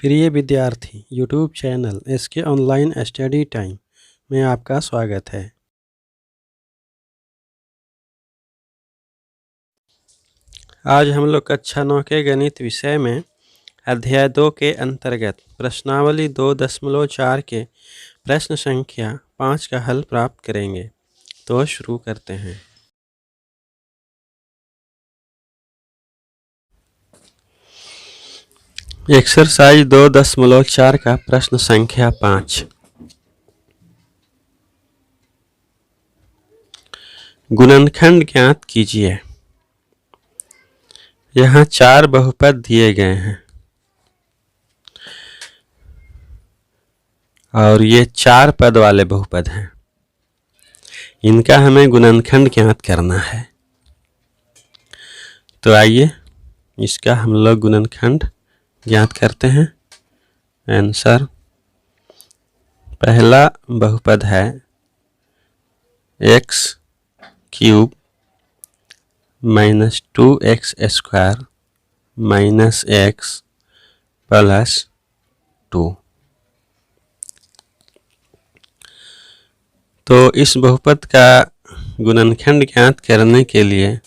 प्रिय विद्यार्थी, YouTube channel SK online study time में आपका स्वागत है। आज हम लोग कक्षा 9 के गणित विषय में अध्याय 2 के अंतर्गत प्रश्नावली 2.4 के प्रश्न संख्या 5 का हल प्राप्त करेंगे। तो शुरू करते हैं। एक्सरसाइज 2.4 का प्रश्न संख्या 5। गुणनखंड ज्ञात कीजिए। यहाँ 4 बहुपद दिए गए हैं और ये 4 पद वाले बहुपद हैं। इनका हमें गुणनखंड ज्ञात करना है। तो आइए इसका हम लोग गुणनखंड ज्ञात करते हैं। आंसर, पहला बहुपद है x cube minus 2x square minus x plus 2। तो इस बहुपद का गुणनखंड ज्ञात करने के लिए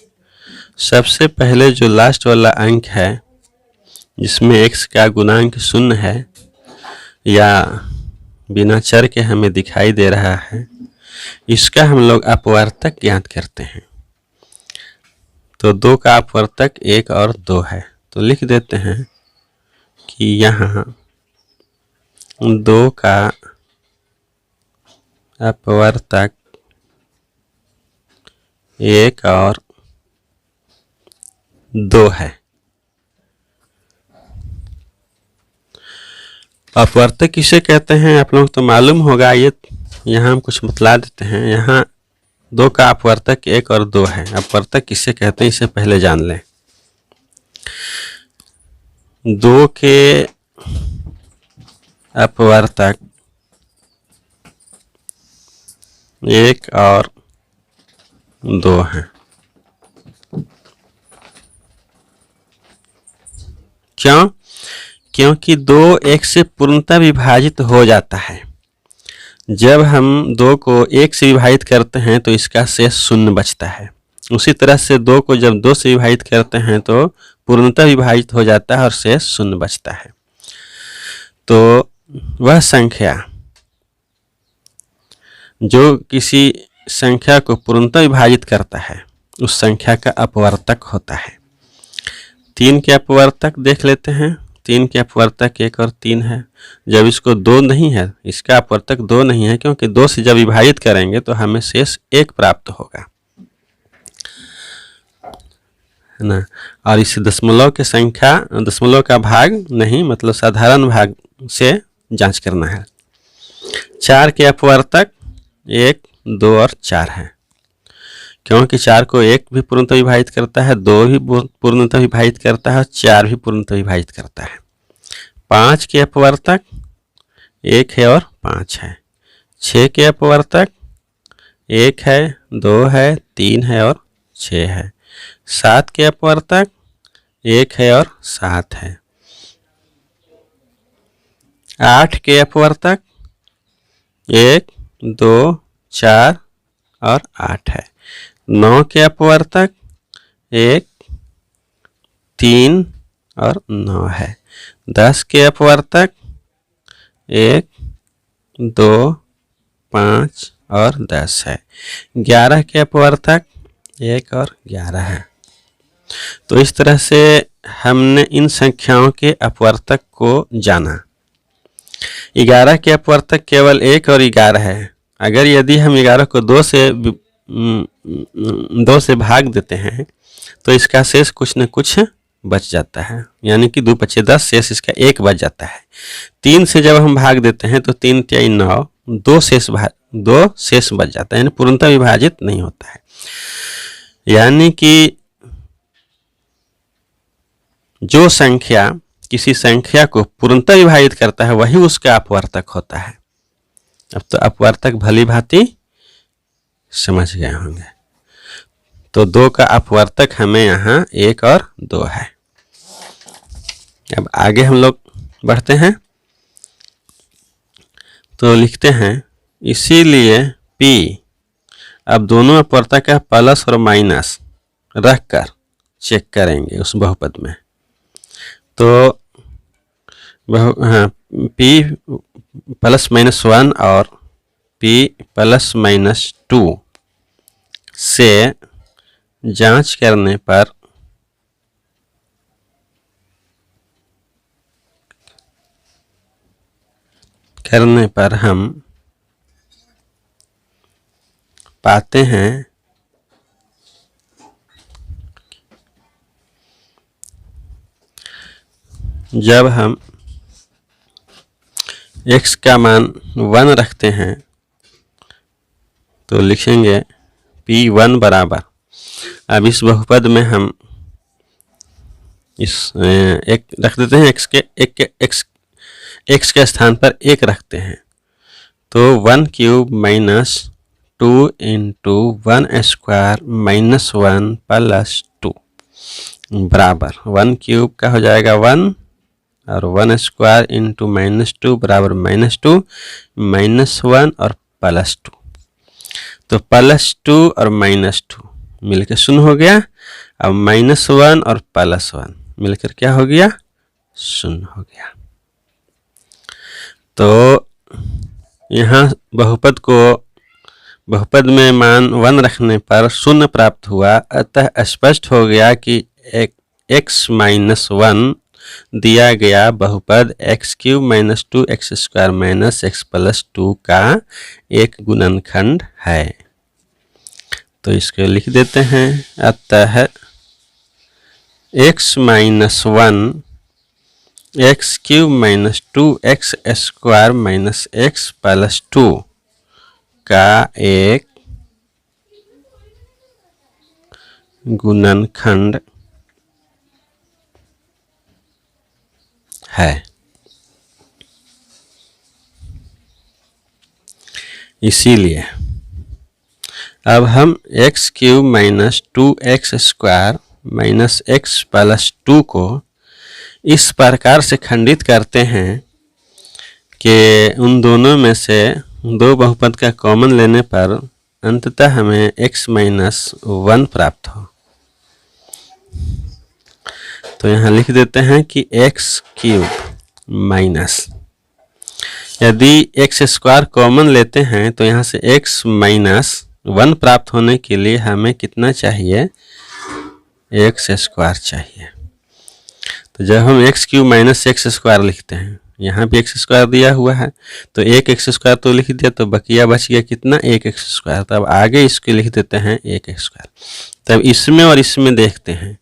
सबसे पहले जो लास्ट वाला अंक है जिसमें x का गुणांक 0 है या बिना चर के हमें दिखाई दे रहा है, इसका हम लोग अपवर्तक ज्ञात करते हैं। तो 2 का अपवर्तक 1 और 2 है। तो लिख देते हैं कि यहाँ 2 का अपवर्तक 1 और 2 है। अपवर्तक किसे कहते हैं आप लोग तो मालूम होगा। ये यहाँ हम कुछ बतला देते हैं। यहाँ 2 का अपवर्तक 1 और 2 है। अपवर्तक किसे कहते हैं इसे पहले जान लें। 2 के अपवर्तक 1 और 2 हैं। क्यों? क्योंकि 2 1 से पूर्णतः विभाजित हो जाता है। जब हम 2 को 1 से विभाजित करते हैं तो इसका शेष 0 बचता है। उसी तरह से 2 को जब 2 से विभाजित करते हैं तो पूर्णतः विभाजित हो जाता है और शेष 0 बचता है। तो वह संख्या जो किसी संख्या को पूर्णतः विभाजित करता है उस संख्या का अपवर्तक होता है। 3 के अपवर्तक देख लेते हैं। 3 के अपवर्तक 1 और 3 है। जब इसको 2 नहीं है, इसका अपवर्तक 2 नहीं है, क्योंकि 2 से जब विभाजित करेंगे तो हमें शेष 1 प्राप्त होगा, है ना। और इस दशमलव के संख्या, दशमलव का भाग नहीं मतलब साधारण भाग से जांच करना है। 4 के अपवर्तक 1, 2 और 4 है, क्योंकि 4 को 1 भी पूर्णतः विभाजित करता है, 2 भी पूर्णतः विभाजित करता है, 4 भी पूर्णतः विभाजित करता है। 5 के अपवर्तक 1 है और 5 है। 6 के अपवर्तक 1 है, 2 है, 3 है और 6 है। 7 के अपवर्तक 1 है और 7 है। 8 के अपवर्तक 1, 2, 4 और 8 है। 9 के अपवर्तक 1, 3 और 9 है। 10 के अपवर्तक 1, 2, 5 और 10 है। 11 के अपवर्तक 1 और 11 है। तो इस तरह से हमने इन संख्याओं के अपवर्तक को जाना। 11 के अपवर्तक केवल 1 और 11 है। अगर यदि हम 11 को 2 से भाग देते हैं तो इसका शेष कुछ न कुछ बच जाता है, यानी कि 2 × 10 शेष इसका 1 बच जाता है। 3 से जब हम भाग देते हैं तो 3 × 3 = 9, 2 शेष बच जाता है, यानी पूर्णतः विभाजित नहीं होता है। यानी कि जो संख्या किसी संख्या को पूर्णतः विभाजित करता है वही उसका अपवर्तक होता है। अब तो अपवर्तक भली भांति समझ गए होंगे। तो 2 का अपवर्तक हमें यहाँ 1 और 2 है। अब आगे हम लोग बढ़ते हैं। तो लिखते हैं इसीलिए P, अब दोनों अपवर्तक का प्लस और माइनस रखकर चेक करेंगे उस बहुपद में। तो हाँ, P प्लस माइनस 1 और P प्लस माइनस 2 से जांच करने पर हम पाते हैं जब हम x का मान 1 रखते हैं तो लिखेंगे P1 बराबर, अब इस बहुपद में हम इस एक रख देते हैं, x के स्थान पर 1 रखते हैं, तो 1 cube minus 2 into 1 square minus 1 plus 2 बराबर 1 क्यूब का हो जाएगा 1 और 1 स्क्वायर इंटू माइनस 2 बराबर माइनस 2 माइनस 1 और प्लस 2। तो प्लस 2 और माइनस 2 मिलकर 0 हो गया। अब माइनस 1 और प्लस 1 मिलकर क्या हो गया? 0 हो गया। तो यहाँ बहुपद में मान 1 रखने पर 0 प्राप्त हुआ, अतः स्पष्ट हो गया कि x माइनस 1 दिया गया बहुपद x cube minus 2 x square minus x plus 2 का एक गुणनखंड है। तो इसको लिख देते हैं, अतः x minus 1 x cube minus 2 x square minus x plus 2 का एक गुणनखंड है। इसीलिए अब हम x cube minus 2 x square minus x plus 2 को इस प्रकार से खंडित करते हैं कि उन दोनों में से दो बहुपद का कॉमन लेने पर अंततः हमें x माइनस 1 प्राप्त हो। तो यहाँ लिख देते हैं कि x क्यूब माइनस, यदि एक्स स्क्वायर कॉमन लेते हैं तो यहाँ से x माइनस 1 प्राप्त होने के लिए हमें कितना चाहिए? एक्स स्क्वायर चाहिए। तो जब हम x cube minus x square लिखते हैं, यहाँ भी एक्स स्क्वायर दिया हुआ है तो एक एक्स स्क्वायर तो लिख दिया, तो बकिया बच गया कितना? एक एक्स स्क्वायर। तब आगे इसके लिख देते हैं एक एक्स स्क्वायर। तब इसमें और इसमें देखते हैं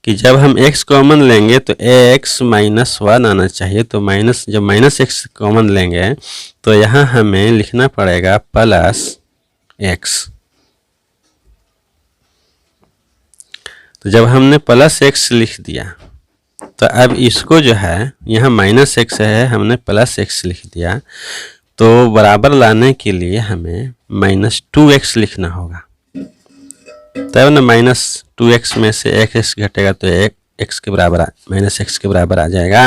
कि जब हम x कॉमन लेंगे तो x माइनस 1 आना चाहिए। तो जब माइनस एक्स कॉमन लेंगे तो यहाँ हमें लिखना पड़ेगा प्लस x। तो जब हमने प्लस x लिख दिया तो अब इसको जो है, यहाँ माइनस एक्स है, हमने प्लस एक्स लिख दिया, तो बराबर लाने के लिए हमें माइनस 2x लिखना होगा। तब ना माइनस 2x में से एक x घटेगा तो x के बराबर माइनस एक्स के बराबर आ जाएगा।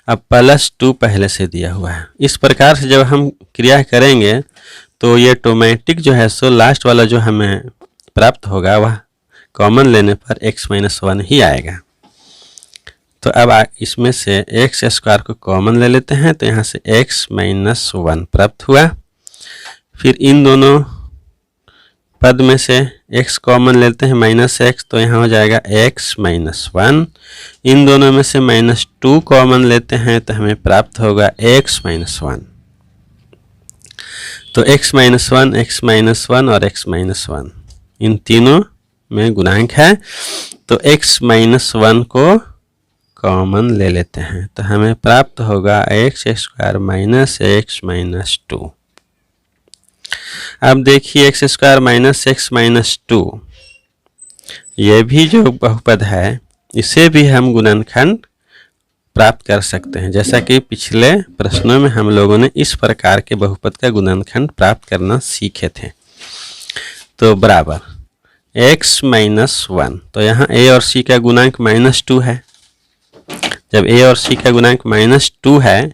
अब प्लस 2 पहले से दिया हुआ है। इस प्रकार से जब हम क्रिया करेंगे तो ये ऑटोमेटिक जो है सो लास्ट वाला जो हमें प्राप्त होगा वह कॉमन लेने पर x माइनस 1 ही आएगा। तो अब इसमें से एक्स स्क्वायर को कॉमन ले लेते हैं, तो यहाँ से x माइनस 1 प्राप्त हुआ। फिर इन दोनों पद में से x कॉमन लेते हैं माइनस x, तो यहाँ हो जाएगा x माइनस 1। इन दोनों में से माइनस 2 कॉमन लेते हैं तो हमें प्राप्त होगा x माइनस 1। तो x माइनस 1, x माइनस 1 और x माइनस 1 इन तीनों में गुणांक है, तो x माइनस 1 को कॉमन ले लेते हैं तो हमें प्राप्त होगा x square minus x minus 2। अब देखिए x square minus x minus 2, ये भी जो बहुपद है इसे भी हम गुणनखंड प्राप्त कर सकते हैं। जैसा कि पिछले प्रश्नों में हम लोगों ने इस प्रकार के बहुपद का गुणनखंड प्राप्त करना सीखे थे। तो बराबर x माइनस 1, तो यहाँ a और c का गुणांक माइनस 2 है, जब ए और सी का गुणांक -2 है,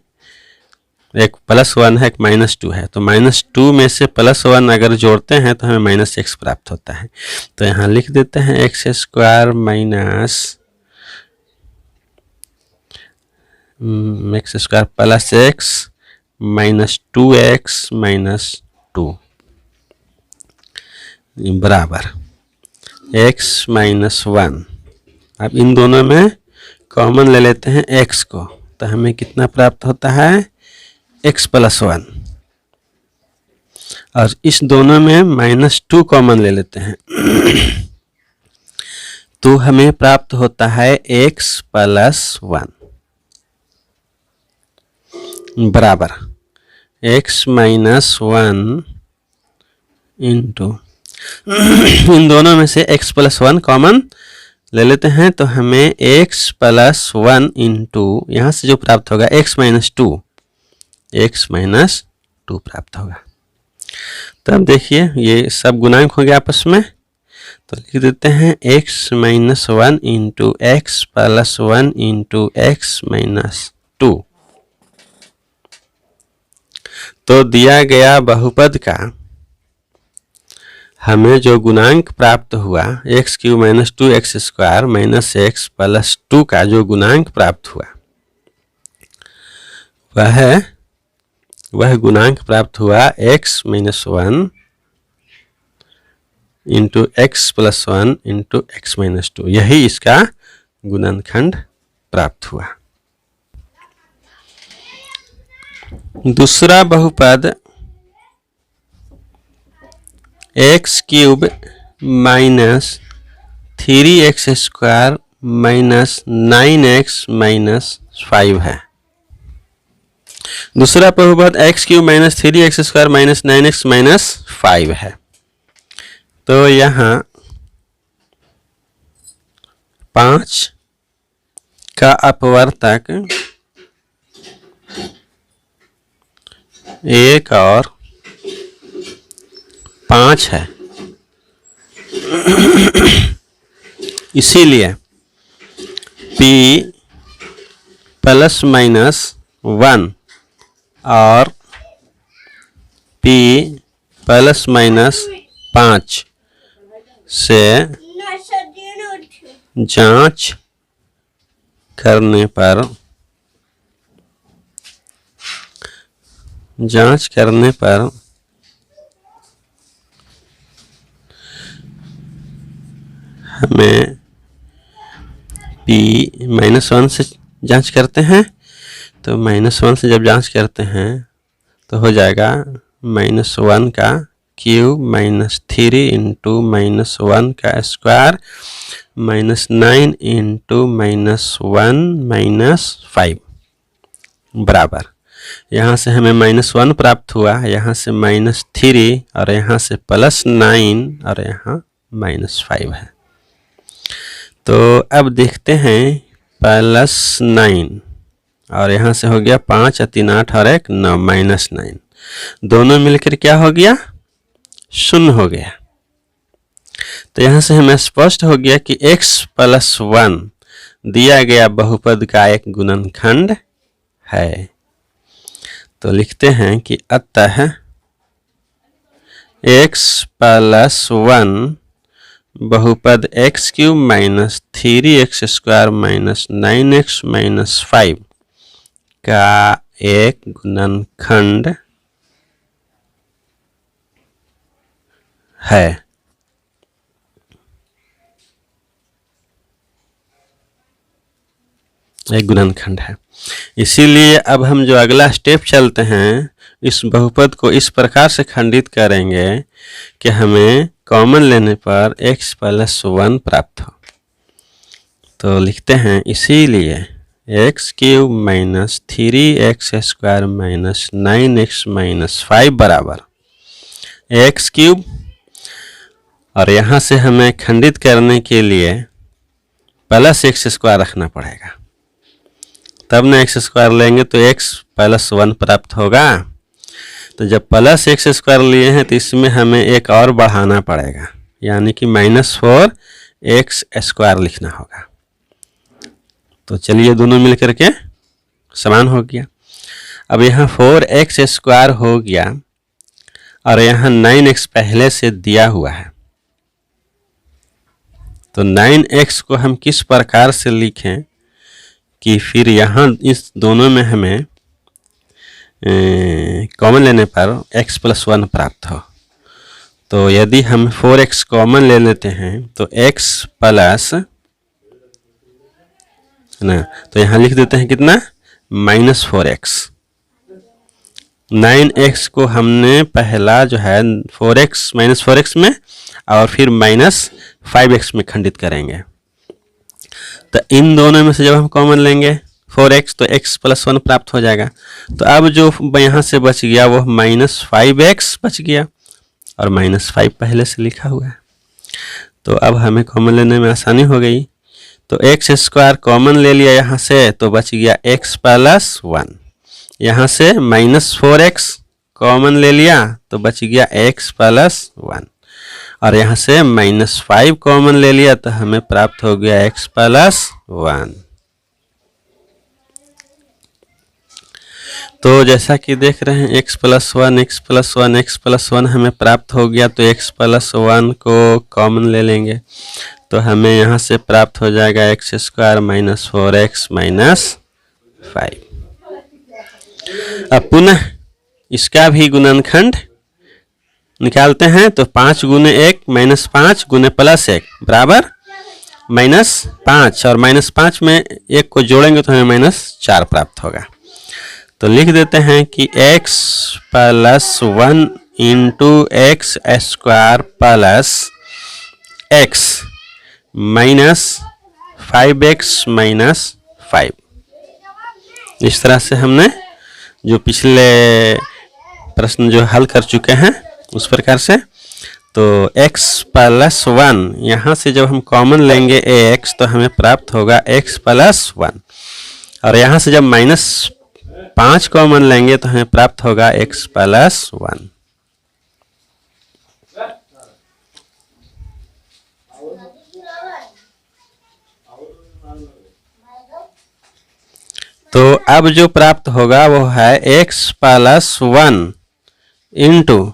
एक +1 है एक -2 है, तो -2 में से +1 अगर जोड़ते हैं तो हमें -x प्राप्त होता है। तो यहाँ लिख देते हैं x² + x -2x -2 बराबर x -1। अब इन दोनों में कॉमन ले लेते हैं x को, तो हमें कितना प्राप्त होता है x +1, और इस दोनों में -2 कॉमन ले लेते हैं तो हमें प्राप्त होता है x +1 बराबर x -1 इंटू इन दोनों में से x +1 कॉमन ले लेते हैं, तो हमें x +1 इंटू यहाँ से जो प्राप्त होगा x -2 प्राप्त होगा। तो अब देखिए ये सब गुणांक हो गया आपस में, तो लिख देते हैं x -1 into x +1 into x -2। तो दिया गया बहुपद का हमें जो गुणांक प्राप्त हुआ x³ - 2x² - x +2 का जो गुणांक प्राप्त हुआ वह गुणांक प्राप्त हुआ x -1 into x +1 into x -2। यही इसका गुणनखंड प्राप्त हुआ। दूसरा बहुपद x³ - 3x² - 9x - 5 है। दूसरा बहुपद x³ - 3x² - 9x - 5 है। तो यहाँ 5 का अपवर्तक 1 और 5 है, इसीलिए p ±1 और p ±5 से जांच करने पर हमें p -1 से जांच करते हैं, तो -1 से जब जांच करते हैं तो हो जाएगा -1 का क्यूब -3 इंटू -1 का स्क्वायर -9 इंटू -1 -5 बराबर, यहाँ से हमें -1 प्राप्त हुआ, यहाँ से -3 और यहाँ से +9 और यहाँ -5 है। तो अब देखते हैं +9 और यहाँ से हो गया 5 और 3 8 और 1 9 -9, दोनों मिलकर क्या हो गया 0 हो गया। तो यहाँ से हमें स्पष्ट हो गया कि x +1 दिया गया बहुपद का एक गुणनखंड है। तो लिखते हैं कि अतः x +1 बहुपद x³ - 3x² - 9x - 5 का एक गुणनखंड है। एक गुणनखंड है। इसीलिए अब हम जो अगला स्टेप चलते हैं, इस बहुपद को इस प्रकार से खंडित करेंगे कि हमें कॉमन लेने पर x +1 प्राप्त हो। तो लिखते हैं इसीलिए x³ - 3x² - 9x - 5 बराबर x³ और यहाँ से हमें खंडित करने के लिए +x² रखना पड़ेगा, तब ना x² लेंगे तो x +1 प्राप्त होगा। तो जब +x² लिए हैं तो इसमें हमें एक और बढ़ाना पड़ेगा, यानी कि -4x² लिखना होगा। तो चलिए दोनों मिलकर के समान हो गया। अब यहाँ 4x स्क्वायर हो गया और यहाँ 9x पहले से दिया हुआ है, तो 9x को हम किस प्रकार से लिखें कि फिर यहाँ इस दोनों में हमें कॉमन लेने पर x + 1 प्राप्त हो। तो यदि हम 4x कॉमन ले लेते हैं तो x प्लस, है ना, तो यहाँ लिख देते हैं कितना, -4x। 9x को हमने पहला जो है 4x -4x में और फिर -5x में खंडित करेंगे। तो इन दोनों में से जब हम कॉमन लेंगे 4x तो x + 1 प्राप्त हो जाएगा। तो अब जो यहाँ से बच गया वो -5x बच गया और -5 पहले से लिखा हुआ है। तो अब हमें कॉमन लेने में आसानी हो गई। तो x स्क्वायर कॉमन ले लिया यहाँ से, तो बच गया x + 1। यहाँ से -4x कॉमन ले लिया तो बच गया x + 1 और यहाँ से -5 कॉमन ले लिया तो हमें प्राप्त हो गया x + 1। तो जैसा कि देख रहे हैं x + 1 x + 1 x + 1 हमें प्राप्त हो गया। तो x + 1 को कॉमन ले लेंगे तो हमें यहाँ से प्राप्त हो जाएगा x स्क्वायर -4x - 5। अब पुनः इसका भी गुणनखंड निकालते हैं। तो 5 × 1 -5 × +1 बराबर -5 और -5 में 1 को जोड़ेंगे तो हमें -4 प्राप्त होगा। तो लिख देते हैं कि x + 1 × x square plus x -5x - 5। इस तरह से हमने जो पिछले प्रश्न जो हल कर चुके हैं उस प्रकार से। तो x + 1 यहाँ से जब हम कॉमन लेंगे x तो हमें प्राप्त होगा x + 1 और यहाँ से जब -5 कॉमन लेंगे तो हमें प्राप्त होगा x + 1। तो अब जो प्राप्त होगा वो है x + 1 ×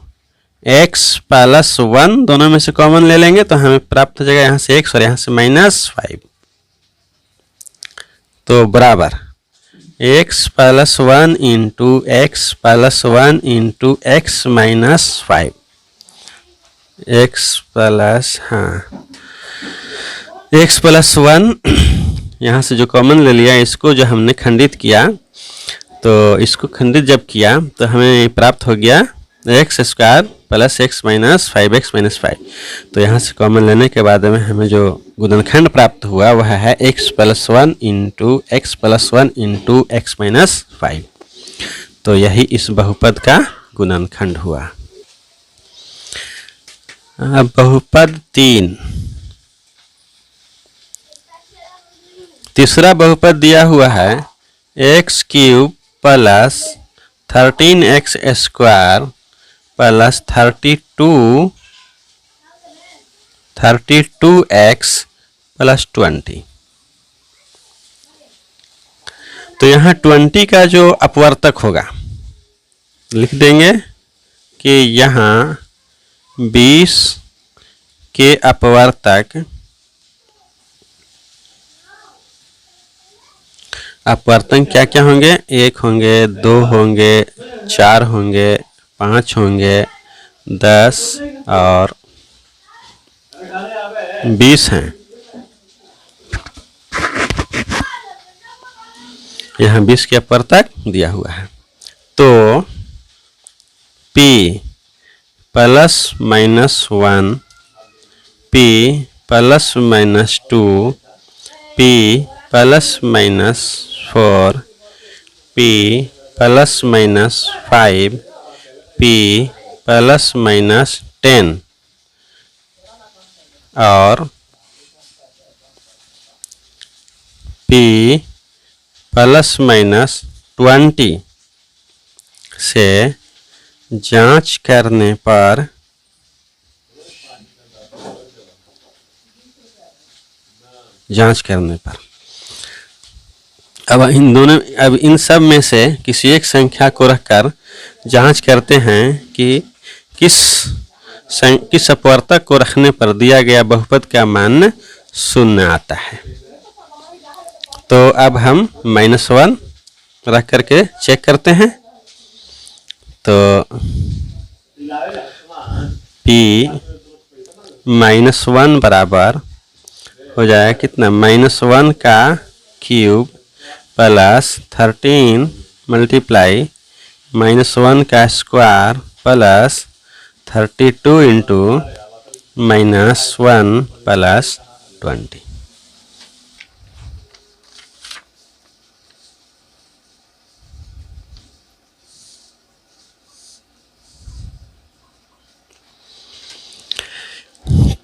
x + 1, दोनों में से कॉमन ले लेंगे तो हमें प्राप्त हो जाएगा यहाँ से x और यहाँ से -5। तो बराबर x + 1 × x + 1 × x - 5। x + 1 यहाँ से जो कॉमन ले लिया इसको जो हमने खंडित किया, तो इसको खंडित जब किया तो हमें प्राप्त हो गया x square plus x - 5x - 5। तो यहाँ से कॉमन लेने के बाद में हमें जो गुणनखंड प्राप्त हुआ वह है x + 1 × x + 1 × x - 5। तो यही इस बहुपद का गुणनखंड हुआ। अब बहुपद 3, तीसरा बहुपद दिया हुआ है x³ + 13x² + 32x + 20। तो यहाँ 20 का जो अपवर्तक होगा लिख देंगे कि यहाँ 20 के अपवर्तक क्या क्या होंगे, 1 होंगे, 2 होंगे, 4 होंगे, 5 होंगे, 10 और 20 हैं। यहाँ 20 के अपवर्तक दिया हुआ है। तो p +- 1, p +- 2, p +- 4, p +- 5, p +- 10 और p +- 20 से जांच करने पर अब इन सब में से किसी एक संख्या को रखकर जांच करते हैं कि किस अपवर्तक को रखने पर दिया गया बहुपद का मान शून्य आता है। तो अब हम -1 रख करके चेक करते हैं। तो p -1 बराबर हो जाएगा कितना, -1 का क्यूब प्लस 13 मल्टीप्लाई -1 का स्क्वायर प्लस 32 इंटू -1 प्लस 20।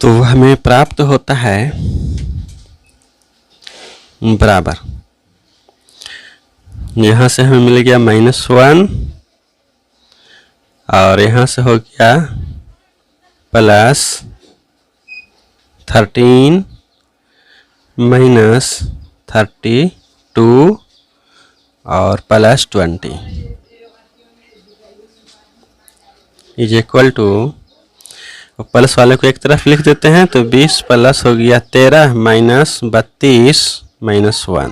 तो हमें प्राप्त होता है बराबर, यहाँ से हमें मिल गया -1 और यहाँ से हो गया प्लस 13 माइनस 32 और plus 20 is equal to, plus वाले को एक तरफ लिख देते हैं तो 20 प्लस हो गया 13 माइनस 32 माइनस 1।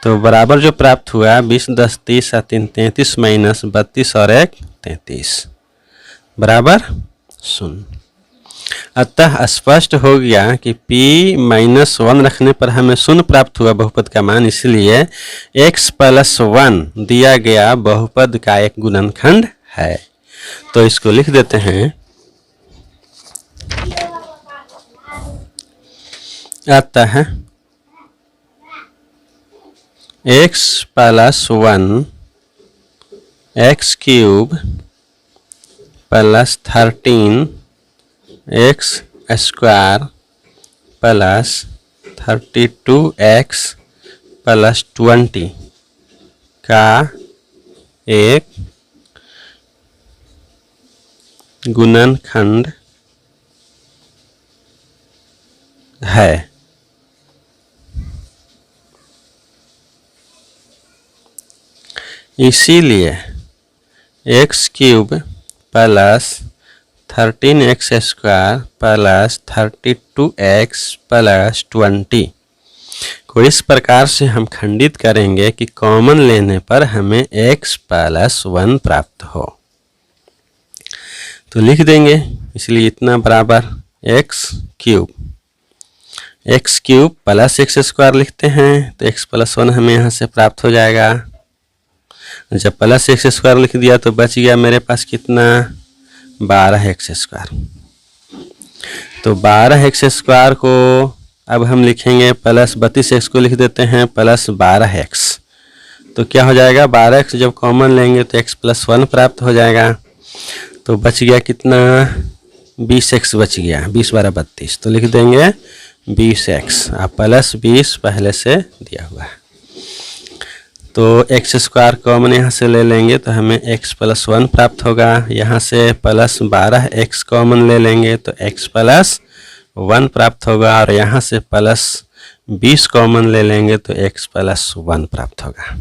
तो बराबर जो प्राप्त हुआ 20 10 30 और 3 33 माइनस 32 और 1 33 बराबर 0। अतः स्पष्ट हो गया कि p -1 रखने पर हमें 0 प्राप्त हुआ बहुपद का मान, इसलिए x + 1 दिया गया बहुपद का एक गुणनखंड है। तो इसको लिख देते हैं, आता है x + 1 x³ plus 13 x² plus 32x plus 20 का एक गुणनखंड है। इसीलिए x³ plus 13x² plus 32x plus 20 को इस प्रकार से हम खंडित करेंगे कि कॉमन लेने पर हमें x + 1 प्राप्त हो। तो लिख देंगे, इसलिए इतना बराबर x³ प्लस x² लिखते हैं तो x + 1 हमें यहाँ से प्राप्त हो जाएगा। जब प्लस x² लिख दिया तो बच गया मेरे पास कितना, 12x²। तो 12x² को अब हम लिखेंगे प्लस 32x को लिख देते हैं प्लस 12x। तो क्या हो जाएगा, 12x जब कॉमन लेंगे तो x + 1 प्राप्त हो जाएगा। तो बच गया कितना, 20x बच गया, 20 12 32। तो लिख देंगे 20x प्लस 20 पहले से दिया हुआ है। तो x² कॉमन यहाँ से ले लेंगे तो हमें x + 1 प्राप्त होगा। यहाँ से प्लस 12x कॉमन ले लेंगे तो x + 1 प्राप्त होगा, और यहाँ से प्लस 20 कॉमन ले लेंगे तो x + 1 प्राप्त होगा।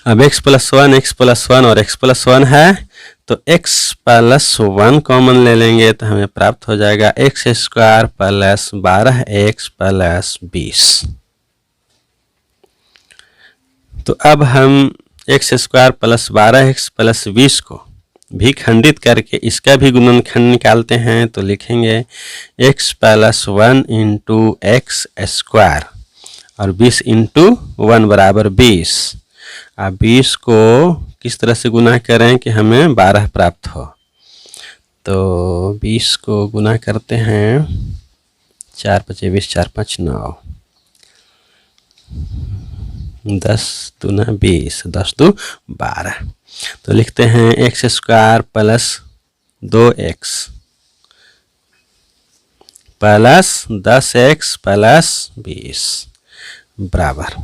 अब x + 1 और x + 1 है तो x + 1 कॉमन ले लेंगे तो हमें प्राप्त हो जाएगा x² प्लस 12x प्लस 20। तो अब हम x² प्लस 12x प्लस 20 को भी खंडित करके इसका भी गुणनखंड निकालते हैं। तो लिखेंगे x + 1 इंटू x² और 20 इंटू 1 बराबर 20। अब 20 को किस तरह से गुना करें कि हमें 12 प्राप्त हो। तो 20 को गुना करते हैं, 4 × 5 = 20, 4 × 5 = 9, 10 दूना 20, 10 दूँ 12। तो लिखते हैं x² plus 2x plus 10x plus 20 बराबर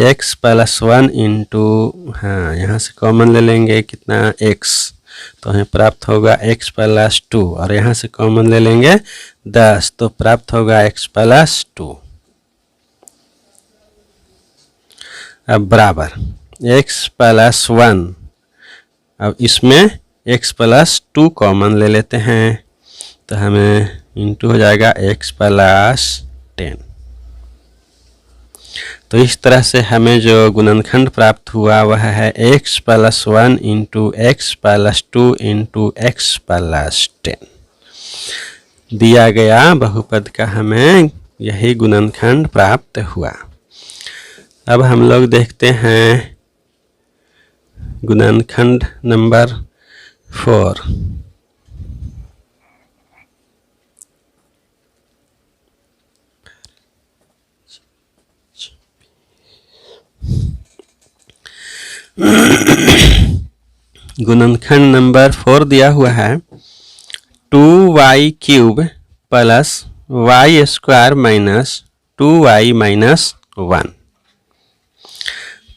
x + 1 इंटू, हाँ यहाँ से कॉमन ले लेंगे कितना, x। तो हमें प्राप्त होगा x + 2 और यहाँ से कॉमन ले लेंगे 10 तो प्राप्त होगा x + 2 अब बराबर x प्लस 1, अब इसमें x प्लस 2 कॉमन ले लेते हैं तो हमें इंटू हो जाएगा x प्लस 10। तो इस तरह से हमें जो गुणनखंड प्राप्त हुआ वह है x plus 1 into x plus 2 into x plus 10। दिया गया बहुपद का हमें यही गुणनखंड प्राप्त हुआ। अब हम लोग देखते हैं गुणनखंड नंबर 4। गुणनखंड नंबर 4 दिया हुआ है 2y cube plus Y square minus 2y minus 1।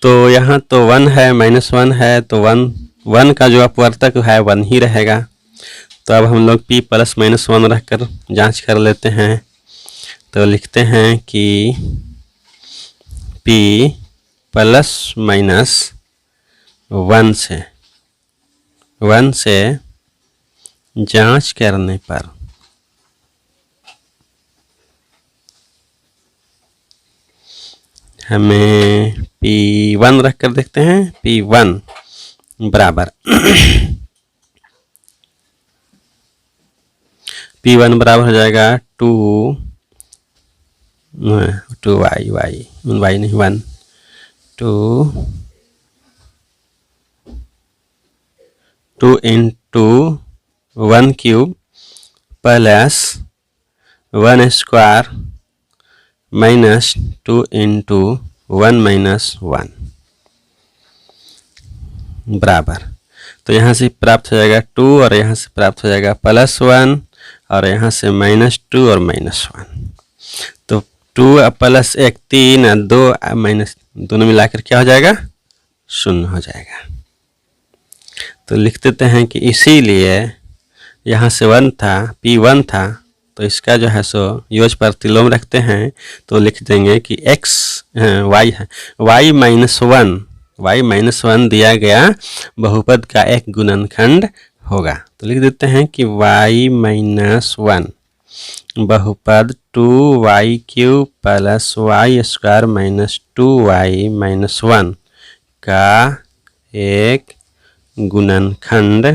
तो यहाँ तो 1 है माइनस 1 है तो 1 का जो अपवर्तक है 1 ही रहेगा। तो अब हम लोग p प्लस माइनस 1 रख कर जाँच कर लेते हैं। तो लिखते हैं कि p प्लस माइनस 1 से जांच करने पर हमें P1 रख कर देखते हैं। P1 बराबर P1 बराबर हो जाएगा 2 into 1 cube plus 1 square minus 2 into 1 minus 1 बराबर। तो यहाँ से प्राप्त हो जाएगा 2 और यहाँ से प्राप्त हो जाएगा प्लस 1 और यहाँ से माइनस 2 और माइनस 1। तो 2 प्लस 1 3 और 2 माइनस दोनों मिलाकर क्या हो जाएगा 0 हो जाएगा। तो लिख देते हैं कि इसीलिए यहाँ से 1 था P1 था तो इसका जो है सो योज प्रतिलोम रखते हैं तो लिख देंगे कि x y है y माइनस 1 दिया गया बहुपद का एक गुणनखंड होगा। तो लिख देते हैं कि y माइनस 1 बहुपद 2y cube plus Y square minus 2y minus 1 का एक गुणनखंड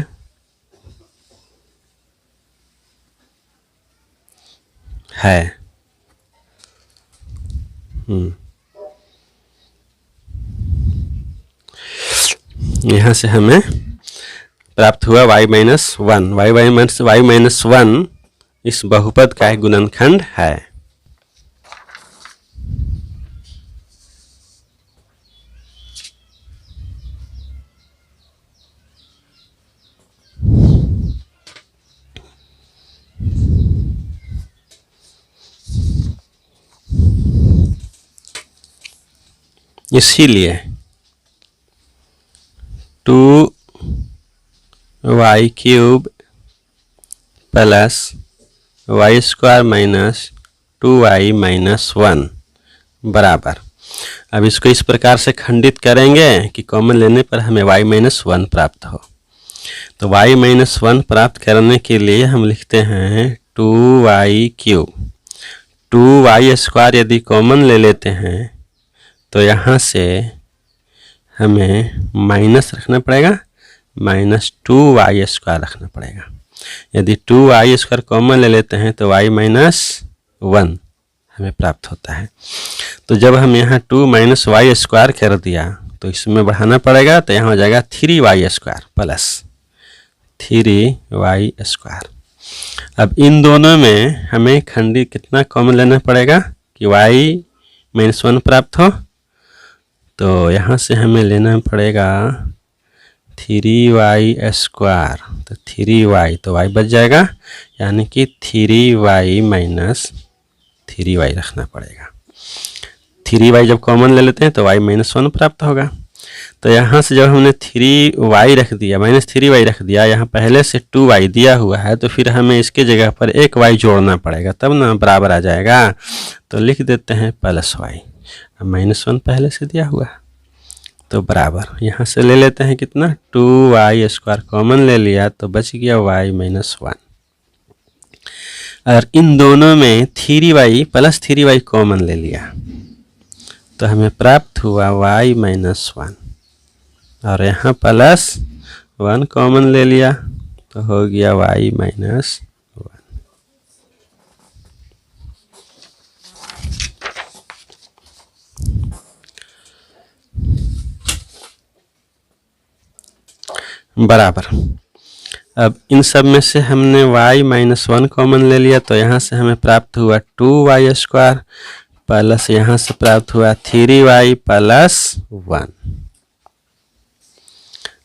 है। यहाँ से हमें प्राप्त हुआ y माइनस 1 इस बहुपद का एक गुणनखंड है। इसीलिए 2y cube plus Y square minus 2y minus 1 बराबर। अब इसको इस प्रकार से खंडित करेंगे कि कॉमन लेने पर हमें y माइनस 1 प्राप्त हो। तो y माइनस 1 प्राप्त करने के लिए हम लिखते हैं 2y क्यूब 2y स्क्वायर यदि कॉमन ले लेते हैं तो यहाँ से हमें माइनस रखना पड़ेगा माइनस 2y स्क्वायर रखना पड़ेगा। यदि 2y स्क्वायर कॉमन ले लेते हैं तो y माइनस 1 हमें प्राप्त होता है। तो जब हम यहाँ 2 माइनस वाई स्क्वायर कर दिया तो इसमें बढ़ाना पड़ेगा तो यहाँ हो जाएगा 3y square plus 3y square. अब इन दोनों में हमें खंडी कितना कॉमन लेना पड़ेगा कि y माइनस 1 प्राप्त हो। तो यहाँ से हमें लेना पड़ेगा 3y स्क्वायर तो 3y तो y बच जाएगा यानी कि 3y माइनस 3y रखना पड़ेगा। 3y जब कॉमन ले लेते हैं तो y माइनस 1 प्राप्त होगा। तो यहाँ से जब हमने 3y रख दिया माइनस 3y रख दिया, यहाँ पहले से 2y दिया हुआ है तो फिर हमें इसके जगह पर एक y जोड़ना पड़ेगा तब ना बराबर आ जाएगा। तो लिख देते हैं प्लस y। अब माइनस 1 पहले से दिया हुआ है तो बराबर यहाँ से ले लेते हैं कितना 2y² कॉमन ले लिया तो बच गया y माइनस 1। और इन दोनों में 3y प्लस 3y कॉमन ले लिया तो हमें प्राप्त हुआ y माइनस 1 और यहाँ प्लस 1 कॉमन ले लिया तो हो गया y माइनस 1 बराबर। अब इन सब में से हमने y माइनस 1 कॉमन ले लिया तो यहाँ से हमें प्राप्त हुआ 2y² प्लस यहाँ से प्राप्त हुआ 3y प्लस 1।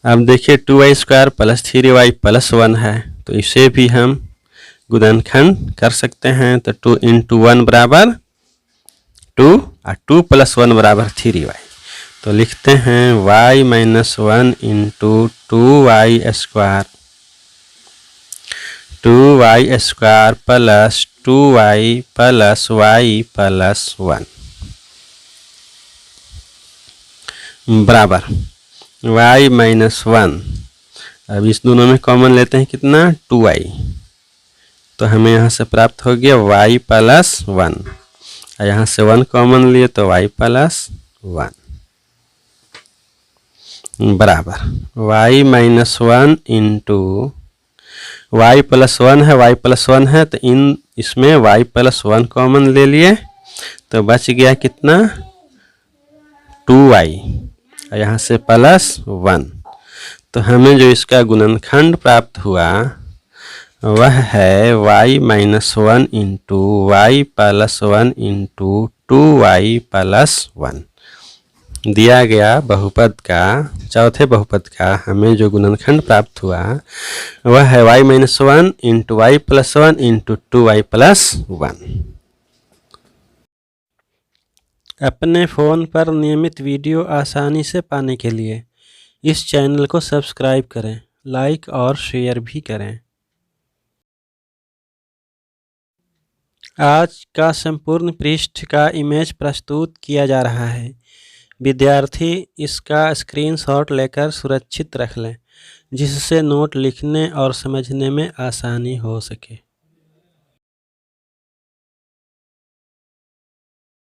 अब देखिए 2y² प्लस 3y प्लस 1 है तो इसे भी हम गुणनखंड कर सकते हैं। तो 2 इंटू 1 बराबर 2 और 2 प्लस 1 बराबर 3y। तो लिखते हैं y minus 1 into 2y² 2y² plus 2y plus y plus 1 बराबर y माइनस 1। अब इस दोनों में कॉमन लेते हैं कितना 2y तो हमें यहाँ से प्राप्त हो गया y प्लस 1 और यहाँ से 1 कॉमन लिए तो y प्लस 1 बराबर y minus 1 into y plus 1 है y प्लस 1 है तो इसमें y प्लस 1 कॉमन ले लिए तो बच गया कितना 2y और यहाँ से प्लस 1। तो हमें जो इसका गुणनखंड प्राप्त हुआ वह है y minus 1 into y plus 1 into 2y plus 1। दिया गया बहुपद का चौथे बहुपद का हमें जो गुणनखंड प्राप्त हुआ वह है y minus 1 into y plus 1 into 2y plus 1। अपने फ़ोन पर नियमित वीडियो आसानी से पाने के लिए इस चैनल को सब्सक्राइब करें, लाइक और शेयर भी करें। आज का संपूर्ण पृष्ठ का इमेज प्रस्तुत किया जा रहा है। विद्यार्थी इसका स्क्रीनशॉट लेकर सुरक्षित रख लें जिससे नोट लिखने और समझने में आसानी हो सके।